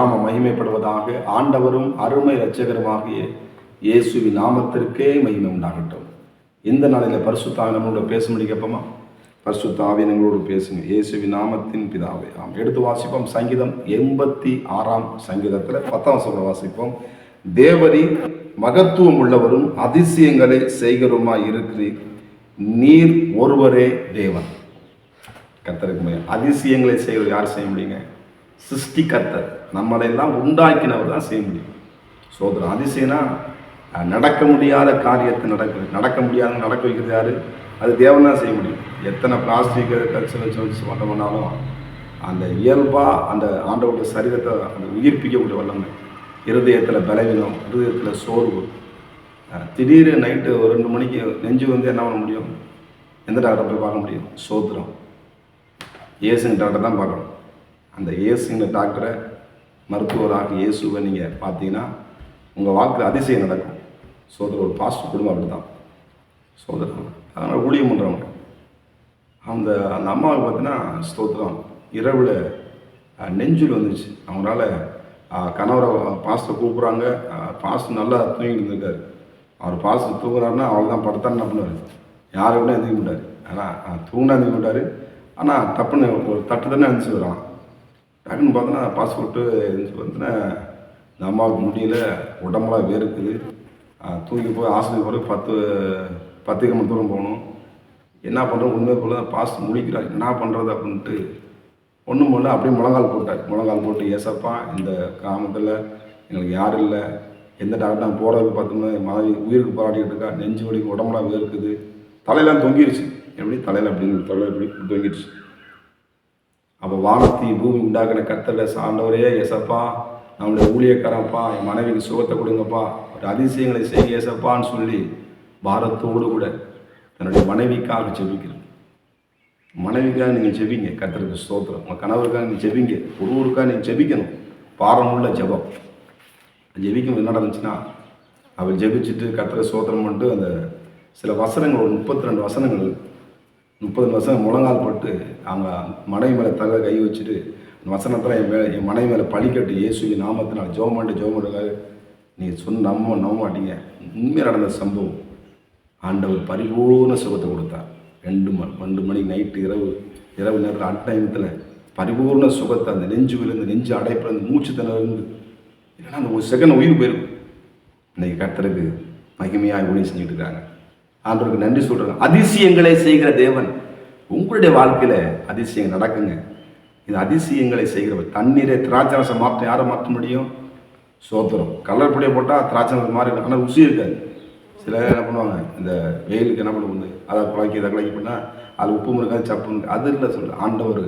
நாம மகிமைப்படுவதாக. ஆண்டவரும் அருமை இரட்சகருமாகிய இயேசுவின் நாமத்திற்கே மகிமை உண்டாகட்டும். இந்த நாளில் பரிசுத்த ஆவி நம்மளோட பேச முடிக்கப்பமா? பரிசுத்த ஆவி நம்மளோடு பேசுங்க. இயேசுவின் நாமத்தின் பிதாவே ஆம். எடுத்து வாசிப்போம். சங்கீதம் 86 சங்கீதத்தில் 10 வசனம் வாசிப்போம். தேவரி மகத்துவம் உள்ளவரும் அதிசயங்களை செய்கிறவருமாய் இருக்கிறீர், நீர் ஒருவரே தேவன். கர்த்தருக்கு அதிசயங்களை செய்வது யார் செய்ய முடியுங்க? சிருஷ்டி கர்த்தர், நம்மளெல்லாம் உண்டாக்கினவர் தான் செய்ய முடியும். சோதரம் அதிசயம்னா நடக்க முடியாத காரியத்தை நடக்க முடியாத நடக்க வைக்கிறது யாரு? அது தேவன் தான் செய்ய முடியும். எத்தனை பிளாஸ்டிக் கல்ச்சர் வச்சு பண்ணாலும் அந்த இயல்பாக அந்த ஆண்டவருடைய சரீரத்தை அந்த உயிர்ப்பிக்கக்கூடிய வல்லமை. இருதயத்தில் பலவீனம், இருதயத்தில் சோர்வு, திடீர்னு நைட்டு ஒரு 2 மணிக்கு நெஞ்சு வந்து என்ன பண்ண முடியும்? எந்த டாக்டரை போய் பார்க்க முடியும்? சோத்திரம் இயேசுங்க டாக்டர் தான் பார்க்கணும். அந்த இயேசுங்க டாக்டரை, மருத்துவராக இயேசுவை நீங்கள் பார்த்தீங்கன்னா உங்கள் வாழ்க்கையில் அதிசயம் நடக்கும். சோதரர் ஒரு பாஸ்ட் குடும்பம் அப்படி தான் சோதரன். அதனால் ஊழியம் பண்ணுறவங்க அந்த அம்மாவுக்கு பார்த்தீங்கன்னா ஸ்தோத்திரம் இரவில் நெஞ்சில் வந்துச்சு. அவங்களால கணவரை பாஸ்ட்டை கூப்பிட்றாங்க. பாஸ்ட் நல்லா தூங்கிட்டு இருந்திருக்காரு. அவர் பாஸ்ட் தூங்குறாருன்னா அவள் தான் படுத்தான்னு என்ன பண்ணுவார்? யாரை விட எந்திரிக்க மாட்டார். ஆனால் தூங்கினா எந்திரிக்க மாட்டார். ஆனால் தப்புன்னு ஒரு தட்டு தானே எழுந்துச்சு வரான். டக்குன்னு பார்த்தோன்னா பாஸ்போர்ட்டு எழுந்துச்சு பார்த்தோன்னா இந்த அம்மாவுக்கு முடியல, உடம்புலாம் வேர்க்குது. தூங்கி போய் ஆஸ்பத்திரி போய் 10 கிலோமீட்டர் தூரம் போகணும். என்ன பண்ணுறோம்? உண்மை போல பாஸ்ட் முடிக்கிறார். என்ன பண்ணுறது அப்படின்ட்டு ஒன்றும் போல அப்படியே முழங்கால் போட்டார். முழங்கால் போட்டு, ஏசப்பா இந்த கிராமத்தில் எங்களுக்கு யாரும் இல்லை, எந்த டாக்டர் நான் போகிறதுக்கு பார்த்தோம்னா மனைவி உயிருக்கு போராடிக்கிட்டு இருக்கா, நெஞ்சு வலிக்கு, உடம்புலாம் வேர்க்குது, தலையெல்லாம் தொங்கிருச்சு. எப்படி தலையில் அப்படின்னு தலையில் எப்படி தொங்கிடுச்சு. அப்போ வானத்தையும் பூமி உண்டாக்கின கர்த்தரை சார்ந்தவரே ஏசப்பா, நம்மளுடைய ஊழியக்காரப்பா, என் மனைவிக்கு சுகத்தை கொடுங்கப்பா, ஒரு அதிசயங்களை செய்ய ஏசப்பான்னு சொல்லி பாரத்தோடு கூட தன்னுடைய மனைவிக்காக ஜெபிக்கிறேன். மனைவிக்காக நீங்கள் ஜெபிங்க. கர்த்தருக்கு ஸ்தோத்திரம். உங்கள் கணவருக்காக நீங்கள் ஜெபிங்க. ஒருவருக்காக நீங்கள் ஜெபிக்கணும். பாரமுள்ள ஜெபம். ஜெபிக்கும் என்ன நடந்துச்சுன்னா, அவள் ஜெபிச்சுட்டு கர்த்தரை ஸ்தோத்திரம் பண்ணிட்டு அந்த சில வசனங்கள், ஒரு 32 வசனங்கள், 30 வசனம் முழங்கால் போட்டு அவங்க மனைவி மேலே தலை கை வச்சுட்டு அந்த வசனத்தில் என் மனைவி மேலே பழிக்கட்டு இயேசுவின் நாமத்தினால் ஜெபம் பண்ணுங்க. நீங்கள் சொன்ன நம்ப மாட்டீங்க. உண்மையாக நடந்த சம்பவம். ஆண்டவர் பரிபூர்ண சுகத்தை கொடுத்தார். 2 மணிக்கு நைட்டு இரவு நேரத்தில் அன்டைமத்தில் பரிபூர்ண சுகத்தை, அந்த நெஞ்சு விழுந்து, நெஞ்சு அடைப்பிலிருந்து, மூச்சு திணறிருந்து, இல்லைன்னா அந்த ஒரு செகண்ட் உயிர் போயிருக்கும். இன்றைக்கி கர்த்தருக்கு மகிமையாக ஊழியம் செஞ்சுட்டு இருக்காங்க. ஆண்டவருக்கு நன்றி சொல்கிறாங்க. அதிசயங்களை செய்கிற தேவன். உங்களுடைய வாழ்க்கையில் அதிசயங்கள் நடக்குங்க. இது அதிசயங்களை செய்கிறவர். தண்ணீரை திராட்சரசம் மாற்ற யாரை மாற்ற முடியும்? சோத்திரம். கலர் பொடியை போட்டால் திராட்சரசம் மாறி, ஆனால் ருசி இருக்காது. சில என்ன பண்ணுவாங்க, இந்த வெயிலுக்கு என்ன பண்ணுவது, அதை குழக்கி பண்ணால் அது உப்பு இருக்காது, சப்பு இருக்காது. அது இல்லை சொல்கிறேன். ஆண்டவர்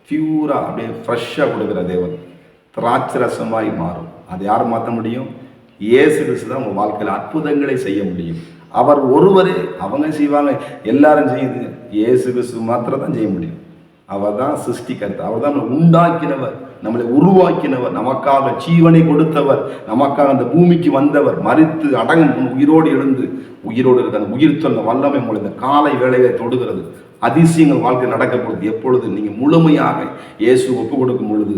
பியூராக அப்படியே ஃப்ரெஷ்ஷாக கொடுக்குற தேவன். திராட்சரசமாய் மாறும். அதை யார் மாற்ற முடியும்? இயேசு கிறிஸ்து தான் உங்கள் வாழ்க்கையில் அற்புதங்களை செய்ய முடியும். அவர் ஒருவரே. அவங்க செய்வாங்க, எல்லாரும் செய்யுது. இயேசு கிறிஸ்து மாத்திரம் தான் செய்ய முடியும். அவர் தான் சிருஷ்டிகர்த்தர். அவர் தான் நம்மளை உண்டாக்கினவர், நம்மளை உருவாக்கினவர், நமக்காக ஜீவனை கொடுத்தவர், நமக்காக அந்த பூமிக்கு வந்தவர், மரித்து அடங்கும் உயிரோடு எழுந்து உயிரோடு இருக்க அந்த உயிர் சொன்ன வல்லமை உங்களை இந்த காலை வேளையை தொடுகிறது. அதிசயங்கள் வாழ்க்கை நடக்கப்படுது. எப்பொழுது நீங்கள் முழுமையாக இயேசு ஒப்பு கொடுக்கும் பொழுது,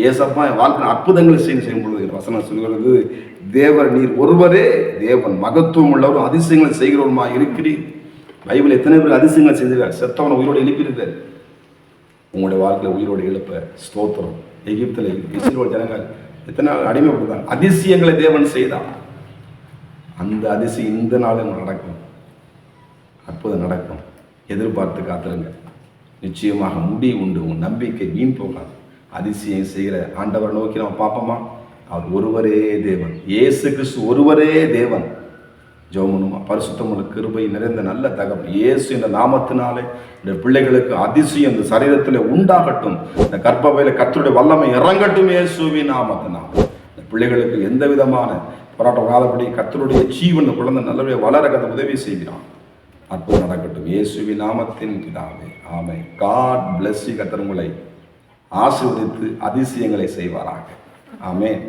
ஏசப்பா என் வாழ்க்கை அற்புதங்களை செய்யும் பொழுது, வசனம் சொல்கிறது, தேவர் நீர் ஒருவரே தேவன், மகத்துவம் உள்ளவரும் அதிசயங்களை செய்கிறவருமா இருக்கிறீர். பைபிள் எத்தனை பேர் அதிசயங்களை செஞ்சிருக்காரு. செத்தவனை உயிரோடு எழுப்பியிருக்காரு. உங்களுடைய வாழ்க்கையில் உயிரோடு எழுப்ப ஸ்தோத்திரம். எகிப்தில் இஸ்ரவேல் ஜனங்கள் எத்தனை நாள் அடிமைப்படுத்தாங்க. அதிசயங்களை தேவன் செய்தான். அந்த அதிசயம் இந்த நாள் நடக்கும். அற்புதம் நடக்கும். எதிர்பார்த்து காத்துருங்க. நிச்சயமாக முடிவு உண்டு. உன் நம்பிக்கை வீண் போகாது. அதிசயம் செய்கிற ஆண்டவரை நோக்கி நம்ம பார்ப்போமா? அவர் ஒருவரே தேவன். இயேசு கிறிஸ்து ஒருவரே தேவன். ஜெபம் பரிசுத்தமுள்ள கிருபை நிறைந்த நல்ல தகவல் இயேசு என்ற நாமத்தினாலே இந்த பிள்ளைகளுக்கு அதிசயம் இந்த சரீரத்தில் உண்டாகட்டும். இந்த கர்ப்பப்பையில கர்த்தருடைய வல்லமை இறங்கட்டும். இயேசுவின் நாமத்தினால் இந்த பிள்ளைகளுக்கு எந்த விதமான போராட்டம் வராதபடி கர்த்தருடைய ஜீவன் குழந்தை நல்லபடியாக வளர கதை உதவி செய்கிறான். அற்புதம் நடக்கட்டும். இயேசுவின் நாமத்தின் பிதாவே ஆமென். God bless you. கர்த்தர் உங்களை ஆசீர்வதித்து அதிசயங்களை செய்வாராக. ஆமென்.